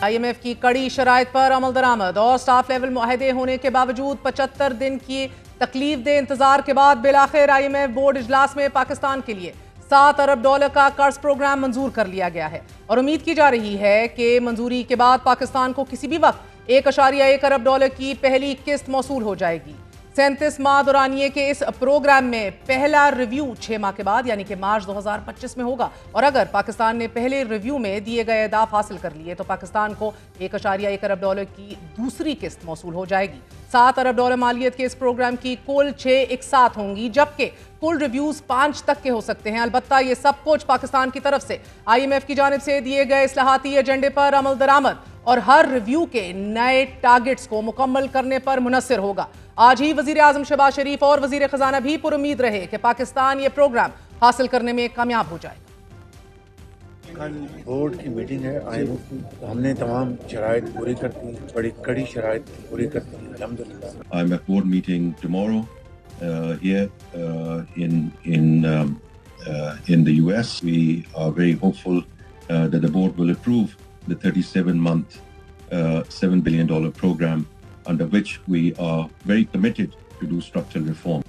IMF की कड़ी शराइत पर अमल दरामद और स्टाफ लेवल मुआहदे होने के बावजूद 75 दिन की तकलीफ दे इंतजार के बाद बिलाखिर IMF बोर्ड इजलास में पाकिस्तान के लिए $7 अरब का कर्ज प्रोग्राम मंजूर कर लिया गया है और उम्मीद की जा रही है कि मंजूरी के बाद पाकिस्तान को किसी भी वक्त $1.1 अरब की पहली किस्त मौसूल हो जाएगी। 37 माह दौरानिए के इस प्रोग्राम में पहला रिव्यू 6 माह के बाद यानी कि मार्च 2025 में होगा और अगर पाकिस्तान ने पहले रिव्यू में दिए गए अहदाफ हासिल कर लिए तो पाकिस्तान को $1.1 अरब की दूसरी किस्त मौसूल हो जाएगी। $7 अरब मालियत के इस प्रोग्राम की कुल 6 एक साथ होंगी जबकि कुल रिव्यूज 5 तक के हो सकते हैं। अलबत्ता ये सब कुछ पाकिस्तान की तरफ से IMF की जानिब से दिए गए इस्लाहाती एजेंडे पर अमल दरामद और हर रिव्यू के नए टारगेट्स को मुकम्मल करने पर मुनस्सिर होगा। आज ही वजीर आजम शहबाज शरीफ और वजीर खजाना भी पुरुमीद रहे कि पाकिस्तान ये प्रोग्राम हासिल करने में कामयाब हो जाएगा। कल बोर्ड की मीटिंग है IMF की, हमने तमाम शराइत पूरी कर दी, बड़ी कड़ी शराइत पूरी कर दी अल्हम्दुलिल्लाह। IMF board meeting tomorrow here in the US. We are very hopeful that the board will approve the 37-month $7 billion program under which we are very committed to do structural reform.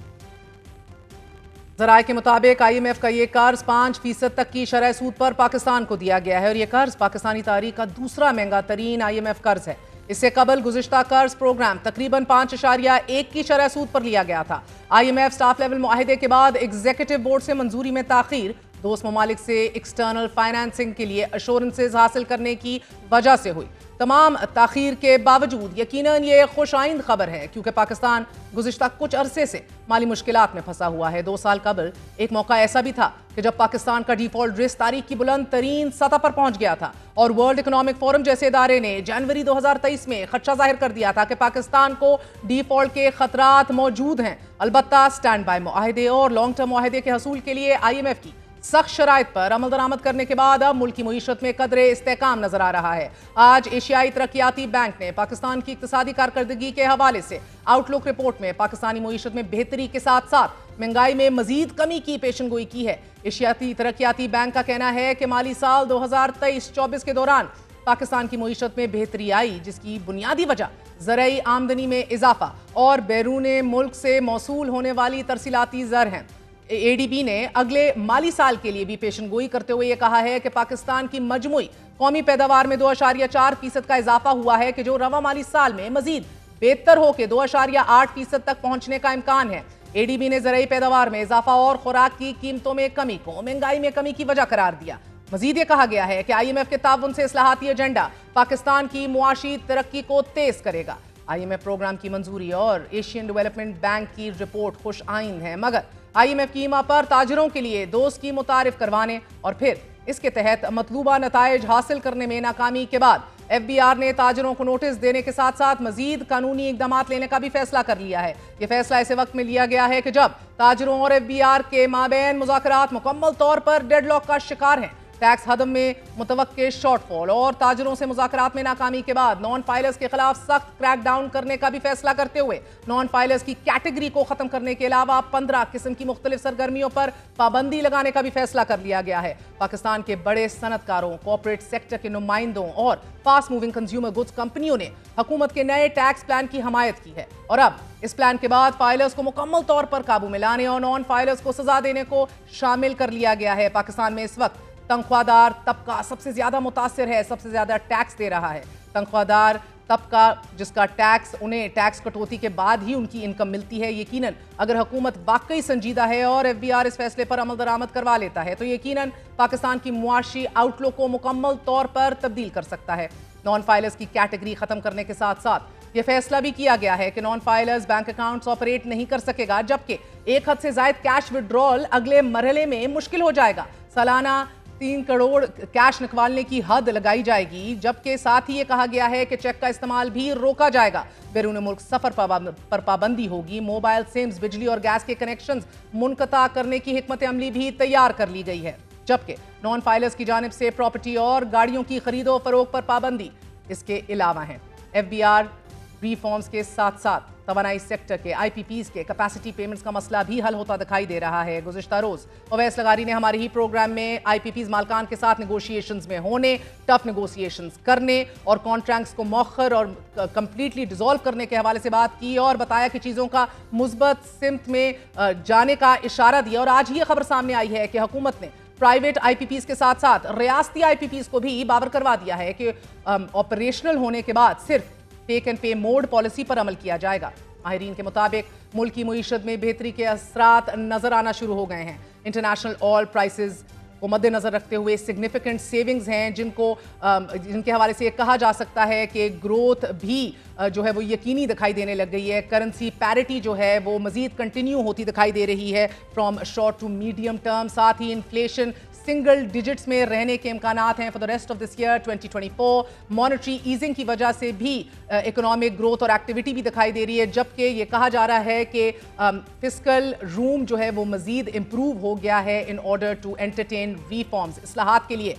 ज़राए के मुताबिक IMF का ये कर्ज 5% तक की शरह सूद पर पाकिस्तान को दिया गया है और ये कर्ज पाकिस्तानी तारीख का दूसरा महंगा तरीन IMF कर्ज है। इससे कबल गुज़िश्ता कर्ज प्रोग्राम तकरीबन 5.1 की शरह सूद पर लिया गया था। IMF स्टाफ लेवल मुआहदे के बाद एग्जीक्यूटिव बोर्ड से मंजूरी में ताखीर दोस्त ममालिक से एक्सटर्नल फाइनेंसिंग के लिए अश्योरेंसेस हासिल करने की वजह से हुई। तमाम ताखीर के बावजूद यकीनन ये खुश आइंद खबर है क्योंकि पाकिस्तान गुज़िश्ता कुछ अरसे से माली मुश्किलात में फंसा हुआ है। 2 साल कबल एक मौका ऐसा भी था कि जब पाकिस्तान का डिफॉल्ट रिस्क तारीख की बुलंद तरीन सतह पर पहुंच गया था और वर्ल्ड इकोनॉमिक फोरम जैसे इदारे ने जनवरी 2023 में खदशा जाहिर कर दिया था कि पाकिस्तान को डिफॉल्ट के खतरात मौजूद हैं। अलबत्ता स्टैंड बाय मुआहदे और लॉन्ग टर्म मुआहदे के हसूल के लिए IMF की सख्त शराइत पर अमल दरामद करने के बाद अब मुल्की मईशत में कदरे इस्तेकाम नजर आ रहा है। आज एशियाई तरक्याती बैंक ने पाकिस्तान की इक्तिसादी कारकर्दगी के हवाले से आउटलुक रिपोर्ट में पाकिस्तानी मईशत में बेहतरी के साथ साथ महंगाई में मजीद कमी की पेशनगोई की है। एशियाई तरक्याती बैंक का कहना है कि माली साल 2023-24 के दौरान पाकिस्तान की मईशत में बेहतरी आई जिसकी बुनियादी वजह ज़राई आमदनी में इजाफा और बैरून मुल्क से मौसूल होने वाली तरसीलाती ज़र हैं। ADB ने अगले माली साल के लिए भी पेशनगोई करते हुए ये कहा है कि पाकिस्तान की मजमूई कौमी पैदावार में 2.4% का इजाफा हुआ है कि जो रवा माली साल में मजीद बेहतर हो के 2.8% तक पहुंचने का इम्कान है। ADB ने ज़राई पैदावार में इजाफा और खुराक की कीमतों में कमी को महंगाई में कमी की वजह करार दिया। मजीद ये कहा गया है कि IMF के ताउन से इस्लाहाती एजेंडा पाकिस्तान की मुआशी तरक्की को तेज करेगा। IMF प्रोग्राम की मंजूरी और एशियन डेवलपमेंट बैंक की रिपोर्ट खुश आइंद है मगर IMF की ईमा पर ताजरों के लिए 2 स्कीम मुतारिफ करवाने और फिर इसके तहत मतलूबा नताइज हासिल करने में नाकामी के बाद FBR ने ताजरों को नोटिस देने के साथ साथ मजीद कानूनी इकदाम लेने का भी फैसला कर लिया है। यह फैसला ऐसे वक्त में लिया गया है कि जब ताजरों और FBR के माबैन मुज़ाकरात मुकम्मल तौर पर डेडलॉक का शिकार हैं। टैक्स हदम में मुतवक्के शॉर्टफॉल और ताजरों से मुज़ाकरात में नाकामी के बाद नॉन फाइलर्स के खिलाफ सख्त क्रैकडाउन करने का भी फैसला करते हुए नॉन फाइलर्स की कैटेगरी को खत्म करने के अलावा 15 किस्म की मुख्तलिफ सरगर्मियों पर पाबंदी लगाने का भी फैसला कर लिया गया है। पाकिस्तान के बड़े सनतकारों, कॉर्पोरेट सेक्टर के नुमाइंदों और फास्ट मूविंग कंज्यूमर गुड्स कंपनियों ने हुकूमत के नए टैक्स प्लान की हमायत की है और अब इस प्लान के बाद फाइलर्स को मुकम्मल तौर पर काबू में लाने और नॉन फाइलर्स को सजा देने को शामिल कर लिया गया है। पाकिस्तान में इस वक्त तनख्वाहदार तबका सबसे ज्यादा मुतासिर है, सबसे ज्यादा टैक्स दे रहा है। तनख्वाहदार तबका जिसका टैक्स उन्हें टैक्स कटौती के बाद ही उनकी इनकम मिलती है। यकीनन अगर हुकूमत वाकई संजीदा है और FBR इस फैसले पर अमल दरामद करवा लेता है तो यकीनन पाकिस्तान की मुआशी आउटलुक को मुकम्मल तौर पर तब्दील कर सकता है। नॉन फाइलर्स की कैटेगरी खत्म करने के साथ साथ यह फैसला भी किया गया है कि non filers bank accounts operate नहीं कर सकेगा जबकि एक हद से ज्यादा कैश विड्रॉल अगले मरहले में मुश्किल हो जाएगा। सालाना 3 करोड़ कैश निकालने की हद लगाई जाएगी जबकि साथ ही ये कहा गया है कि चेक का इस्तेमाल भी रोका जाएगा। बैरून मुल्क सफर पर पाबंदी होगी। मोबाइल सिम्स, बिजली और गैस के कनेक्शंस मुनक़ता करने की हिकमत अमली भी तैयार कर ली गई है जबकि नॉन फाइलर्स की जानिब से प्रॉपर्टी और गाड़ियों की खरीदो फरोख्त पर पाबंदी इसके अलावा है। FBR रिफॉर्म्स के साथ साथ तवानाई सेक्टर के IPPs के कैपेसिटी पेमेंट्स का मसला भी हल होता दिखाई दे रहा है। गुज़िश्ता रोज अवैस लगारी ने हमारे ही प्रोग्राम में IPPs मालकान के साथ नेगोशिएशंस में होने, टफ नेगोशिएशंस करने और कॉन्ट्रैक्ट्स को मौखर और कंप्लीटली डिसॉल्व करने के हवाले से बात की और बताया कि चीज़ों का मुस्बत सिमत में जाने का इशारा दिया। और आज ये खबर सामने आई है कि हुकूमत ने प्राइवेट IPPs के साथ साथ रियासती IPPs को भी बावर करवा दिया है कि ऑपरेशनल होने के बाद सिर्फ टेक एंड पे मोड पॉलिसी पर अमल किया जाएगा। माहिरीन के मुताबिक मुल्क की मईशत में बेहतरी के असरात नजर आना शुरू हो गए हैं। इंटरनेशनल ऑयल प्राइसेस को मद्देनजर रखते हुए सिग्निफिकेंट सेविंग्स हैं जिनके हवाले से कहा जा सकता है कि ग्रोथ भी जो है वो यकीनी दिखाई देने लग गई है। करेंसी पैरिटी जो है वो मजीद कंटिन्यू होती दिखाई दे रही है from short to medium term. साथ ही इन्फ्लेशन सिंगल डिजिट्स में रहने के इम्कानात हैं for the rest of this year 2024। Monetary easing की वजह से भी इकोनॉमिक ग्रोथ और एक्टिविटी भी दिखाई दे रही है, जबकि ये कहा जा रहा है कि फिस्कल रूम जो है वो मजीद इम्प्रूव हो गया है in order to entertain reforms. इस्लाहात के लिए